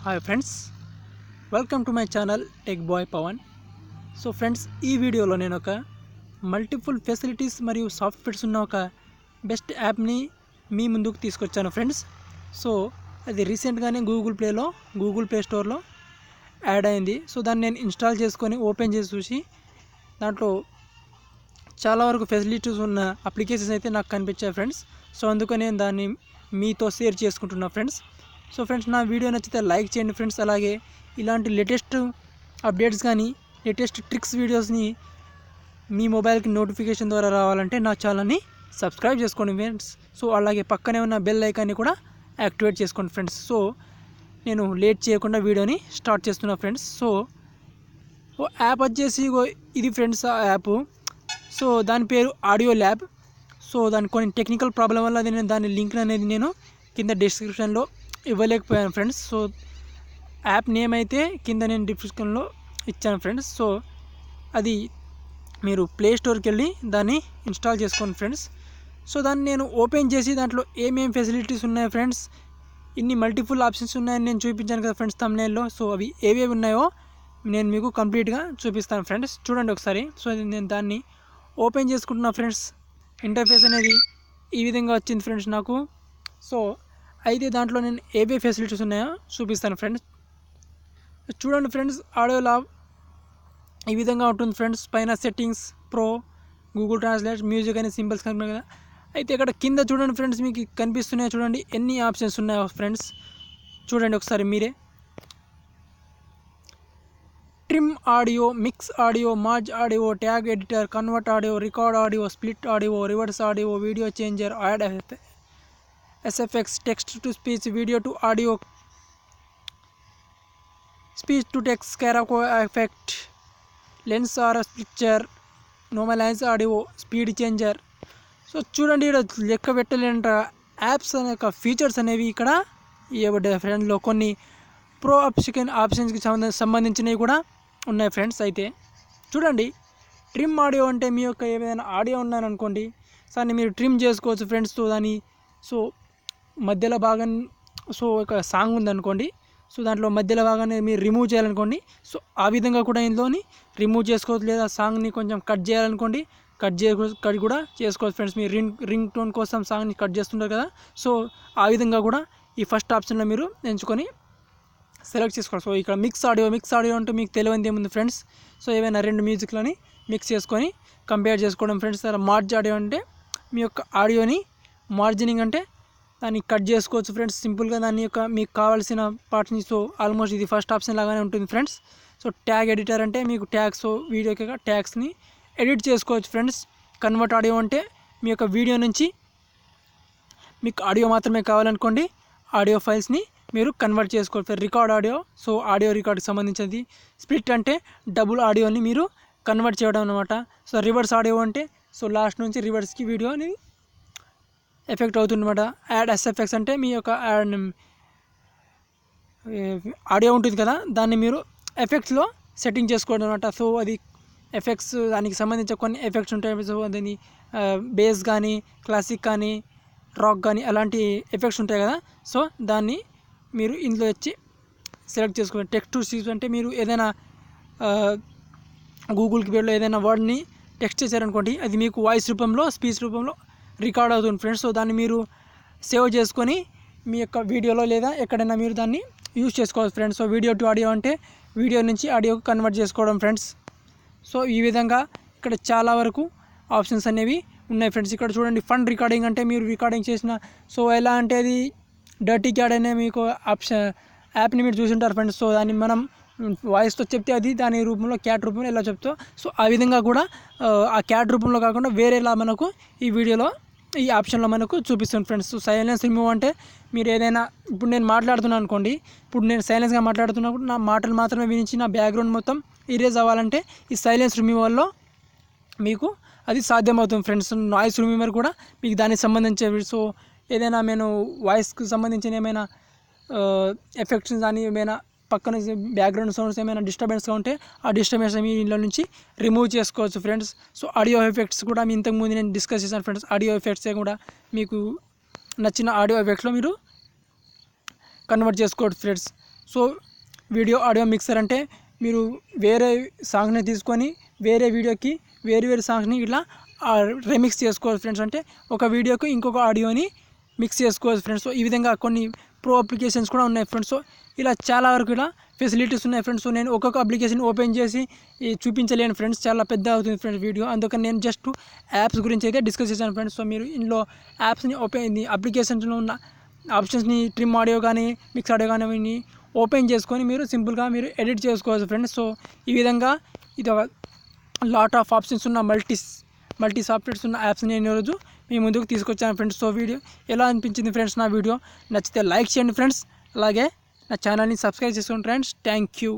Hi friends, welcome to my channel tech boy Pavan. So friends, ఈ వీడియోలో నేను ఒక మల్టిపుల్ ఫెసిలిటీస్ మరియు సాఫ్ట్వేర్స్ ఉన్న ఒక బెస్ట్ యాప్ని మీ ముందుకు తీసుకొచ్చాను ఫ్రెండ్స్. సో అది రీసెంట్గానే గూగుల్ ప్లే స్టోర్లో యాడ్ అయింది. సో దాన్ని నేను ఇన్స్టాల్ చేసుకొని ఓపెన్ చేసి చూసి దాంట్లో చాలా వరకు ఫెసిలిటీస్ ఉన్న అప్లికేషన్స్ అయితే నాకు కనిపించాయి ఫ్రెండ్స్. సో అందుకని నేను దాన్ని మీతో షేర్ చేసుకుంటున్నా ఫ్రెండ్స్. సో ఫ్రెండ్స్, నా వీడియో నచ్చితే లైక్ చేయండి ఫ్రెండ్స్. అలాగే ఇలాంటి లేటెస్ట్ అప్డేట్స్ కానీ లేటెస్ట్ ట్రిక్స్ వీడియోస్ని మీ మొబైల్కి నోటిఫికేషన్ ద్వారా రావాలంటే నా ఛానల్ని సబ్స్క్రైబ్ చేసుకోండి ఫ్రెండ్స్. సో అలాగే పక్కనే ఉన్న బెల్ ఐకాన్ని కూడా యాక్టివేట్ చేసుకోండి ఫ్రెండ్స్. సో నేను లేట్ చేయకుండా వీడియోని స్టార్ట్ చేస్తున్నా ఫ్రెండ్స్. సో యాప్ వచ్చేసి ఇది ఫ్రెండ్స్ ఆ యాప్. సో దాని పేరు ఆడియోల్యాబ్. సో దాని కొన్ని టెక్నికల్ ప్రాబ్లం వల్ల నేను దాని లింక్ అనేది నేను కింద డిస్క్రిప్షన్లో ఇవ్వలేకపోయాను ఫ్రెండ్స్. సో యాప్ నేమ్ అయితే కింద నేను డిస్క్రిప్షన్లో ఇచ్చాను ఫ్రెండ్స్. సో అది మీరు ప్లే స్టోర్కి వెళ్ళి దాన్ని ఇన్స్టాల్ చేసుకోండి ఫ్రెండ్స్. సో దాన్ని నేను ఓపెన్ చేసి దాంట్లో ఏమేమి ఫెసిలిటీస్ ఉన్నాయి ఫ్రెండ్స్, ఇన్ని మల్టిపుల్ ఆప్షన్స్ ఉన్నాయని నేను చూపించాను కదా ఫ్రెండ్స్ థంబ్నెయిల్లో. సో అవి ఏవేవి ఉన్నాయో నేను మీకు కంప్లీట్గా చూపిస్తాను ఫ్రెండ్స్. చూడండి ఒకసారి. సో నేను దాన్ని ఓపెన్ చేసుకుంటున్నా ఫ్రెండ్స్. ఇంటర్ఫేస్ అనేది ఈ విధంగా వచ్చింది ఫ్రెండ్స్ నాకు. సో అయితే దాంట్లో నేను ఏవే ఫెసిలిటీస్ ఉన్నాయో చూపిస్తాను ఫ్రెండ్స్. చూడండి ఫ్రెండ్స్, ఆడియోలాబ్ ఈ విధంగా ఉంటుంది ఫ్రెండ్స్. పైన settings, pro, Google translate, music అనే సింబల్స్ కనిపిస్తున్నాయి కదా. అయితే ఇక్కడ కింద చూడండి ఫ్రెండ్స్, మీకు కనిపిస్తున్నాయి చూడండి ఎన్ని ఆప్షన్స్ ఉన్నాయో ఫ్రెండ్స్. చూడండి ఒకసారి మీరే. Trim audio, mix audio, merge audio, tag editor, convert audio, record audio, split audio, reverse audio, video changer, add SFX, text to speech, video to audio, speech to text, karaoke effect, lens or picture, normalize audio, speed changer. So చూడండి, ఇక్కడ లెక్క పెట్టలేంట apps అనే features అనేవి ఇక్కడ ఇవ్వబడ్డాయి ఫ్రెండ్స్లో. కొన్ని pro ఆప్షన్స్కి సంబంధించినవి కూడా ఉన్నాయి ఫ్రెండ్స్. అయితే చూడండి, ట్రిమ్ ఆడియో అంటే మీ యొక్క ఏదైనా ఆడియో ఉన్నారనుకోండి, దాన్ని మీరు ట్రిమ్ చేసుకోవచ్చు ఫ్రెండ్స్. సో మధ్యలో భాగం, సో ఒక సాంగ్ ఉందనుకోండి, సో దాంట్లో మధ్యలో భాగాన్ని మీరు రిమూవ్ చేయాలనుకోండి, సో ఆ విధంగా కూడా ఇందులోని రిమూవ్ చేసుకోవచ్చు. లేదా సాంగ్ని కొంచెం కట్ చేయాలనుకోండి, కట్ కూడా చేసుకోవచ్చు ఫ్రెండ్స్. మీరు రింగ్ టోన్ కోసం సాంగ్ని కట్ చేస్తుంటారు కదా, సో ఆ విధంగా కూడా ఈ ఫస్ట్ ఆప్షన్లో మీరు ఎంచుకొని సెలెక్ట్ చేసుకోవాలి. సో ఇక్కడ మిక్స్ ఆడియో అంటే మీకు తెలియనిది ఏముంది ఫ్రెండ్స్. సో ఏవైనా రెండు మ్యూజిక్లని మిక్స్ చేసుకొని కంపేర్ చేసుకోవడం ఫ్రెండ్స్. మార్జ్ ఆడియో అంటే మీ యొక్క ఆడియోని మార్జినింగ్ అంటే దాన్ని కట్ చేసుకోవచ్చు ఫ్రెండ్స్ సింపుల్గా, దాని యొక్క మీకు కావాల్సిన పార్ట్స్ని. సో ఆల్మోస్ట్ ఇది ఫస్ట్ ఆప్షన్ లాగానే ఉంటుంది ఫ్రెండ్స్. సో ట్యాగ్ ఎడిటర్ అంటే మీకు ట్యాగ్స్, వీడియోకి ట్యాగ్స్ని ఎడిట్ చేసుకోవచ్చు ఫ్రెండ్స్. కన్వర్ట్ ఆడియో అంటే మీ యొక్క వీడియో నుంచి మీకు ఆడియో మాత్రమే కావాలనుకోండి, ఆడియో ఫైల్స్ని మీరు కన్వర్ట్ చేసుకోవచ్చు. రికార్డ్ ఆడియో, సో ఆడియో రికార్డ్కి సంబంధించింది. స్ప్లిట్ అంటే డబుల్ ఆడియోని మీరు కన్వర్ట్ చేయడం అనమాట. సో రివర్స్ ఆడియో అంటే సో లాస్ట్ నుంచి రివర్స్కి వీడియోని ఎఫెక్ట్ అవుతుందన్నమాట. యాడ్ SFX అంటే మీ యొక్క ఆడియో ఉంటుంది కదా, దాన్ని మీరు ఎఫెక్ట్స్లో సెట్టింగ్ చేసుకోవడం అనమాట. సో అది ఎఫెక్ట్స్, దానికి సంబంధించిన కొన్ని ఎఫెక్ట్స్ ఉంటాయి. సో దాన్ని బేస్ కానీ, క్లాసిక్ కానీ, రాక్ కానీ అలాంటి ఎఫెక్ట్స్ ఉంటాయి కదా. సో దాన్ని మీరు ఇందులో వచ్చి సెలెక్ట్ చేసుకోండి. టెక్స్ట్ టు స్పీచ్ అంటే మీరు ఏదైనా గూగుల్ కీబోర్డ్లో ఏదైనా వర్డ్ని టెక్స్ట్ చేశారనుకోండి, అది మీకు వాయిస్ రూపంలో, స్పీచ్ రూపంలో రికార్డ్ అవుతుంది ఫ్రెండ్స్. సో దాన్ని మీరు సేవ్ చేసుకొని మీ యొక్క వీడియోలో లేదా ఎక్కడైనా మీరు దాన్ని యూజ్ చేసుకోవచ్చు friends. So video to audio అంటే వీడియో నుంచి ఆడియోకి కన్వర్ట్ చేసుకోవడం ఫ్రెండ్స్. సో ఈ విధంగా ఇక్కడ చాలా వరకు ఆప్షన్స్ అనేవి ఉన్నాయి ఫ్రెండ్స్. ఇక్కడ చూడండి, ఫండ్ రికార్డింగ్ అంటే మీరు రికార్డింగ్ చేసిన, సో ఎలా అంటే అది డర్టీ క్యాడ్ అనే మీకు యాప్ని మీరు చూసింటారు ఫ్రెండ్స్. సో దాన్ని మనం వాయిస్తో చెప్తే అది దాని రూపంలో క్యాట్ రూపంలో ఎలా చెప్తాం, సో ఆ విధంగా కూడా ఆ క్యాట్ రూపంలో కాకుండా వేరేలా మనకు ఈ వీడియోలో ఈ ఆప్షన్లో మనకు చూపిస్తుంది ఫ్రెండ్స్. సో సైలెన్స్ రిమూవ్ అంటే మీరు ఏదైనా, ఇప్పుడు నేను మాట్లాడుతున్నాను అనుకోండి, ఇప్పుడు నేను సైలెన్స్గా మాట్లాడుతున్నప్పుడు నా మాటలు మాత్రమే వినించి నా బ్యాక్గ్రౌండ్ మొత్తం ఇరేజ్ అవ్వాలంటే ఈ సైలెన్స్ రిమూవల్లో మీకు అది సాధ్యమవుతుంది ఫ్రెండ్స్. నాయిస్ రిమూవర్ కూడా మీకు దానికి సంబంధించి, సో ఏదైనా నేను వాయిస్కి సంబంధించిన ఏమైనా ఎఫెక్ట్స్ కానీ ఏమైనా పక్కన బ్యాక్గ్రౌండ్ సౌండ్స్ ఏమైనా డిస్టర్బెన్స్గా ఉంటే ఆ డిస్టర్బెన్స్ మీ ఇంట్లో నుంచి రిమూవ్ చేసుకోవచ్చు ఫ్రెండ్స్. సో ఆడియో ఎఫెక్ట్స్ కూడా మీ ఇంతకుముందు నేను డిస్కస్ చేశాను ఫ్రెండ్స్. ఆడియో ఎఫెక్ట్స్ కూడా మీకు నచ్చిన ఆడియో ఎఫెక్ట్స్లో మీరు కన్వర్ట్ చేసుకోవచ్చు friends. So video audio mixer అంటే మీరు వేరే సాంగ్ని తీసుకొని వేరే వీడియోకి వేరు సాంగ్స్ని ఇట్లా రెమిక్స్ చేసుకోవచ్చు ఫ్రెండ్స్. అంటే ఒక వీడియోకి ఇంకొక ఆడియోని మిక్స్ చేసుకోవచ్చు ఫ్రెండ్స్. సో ఈ విధంగా కొన్ని ప్రో అప్లికేషన్స్ కూడా ఉన్నాయి ఫ్రెండ్స్. సో ఇలా చాలా వరకు ఇలా ఫెసిలిటీస్ ఉన్నాయి ఫ్రెండ్స్. సో నేను ఒక్కొక్క అప్లికేషన్ ఓపెన్ చేసి చూపించలేను ఫ్రెండ్స్, చాలా పెద్ద అవుతుంది ఫ్రెండ్స్ వీడియో. అందుకని నేను జస్ట్ యాప్స్ గురించి అయితే డిస్కస్ చేశాను ఫ్రెండ్స్. సో మీరు ఇందులో యాప్స్ని అప్లికేషన్స్లో ఉన్న ఆప్షన్స్ని ట్రిమ్ ఆడియో కానీ మిక్స్ ఆడియో కానీ ఓపెన్ చేసుకొని మీరు సింపుల్గా మీరు ఎడిట్ చేసుకోవచ్చు ఫ్రెండ్స్. సో ఈ విధంగా ఇది ఒక లాట్ ఆఫ్ ఆప్షన్స్ ఉన్న మల్టీ సాఫ్ట్వేర్స్ ఉన్న యాప్స్ని నేను ఈరోజు మీ ముందుకు తీసుకొచ్చాను ఫ్రెండ్స్. సో వీడియో ఎలా అనిపించింది ఫ్రెండ్స్? నా వీడియో నచ్చితే లైక్ చేయండి ఫ్రెండ్స్, అలాగే నా ఛానల్ని సబ్స్క్రైబ్ చేసుకోండి ఫ్రెండ్స్. Thank you.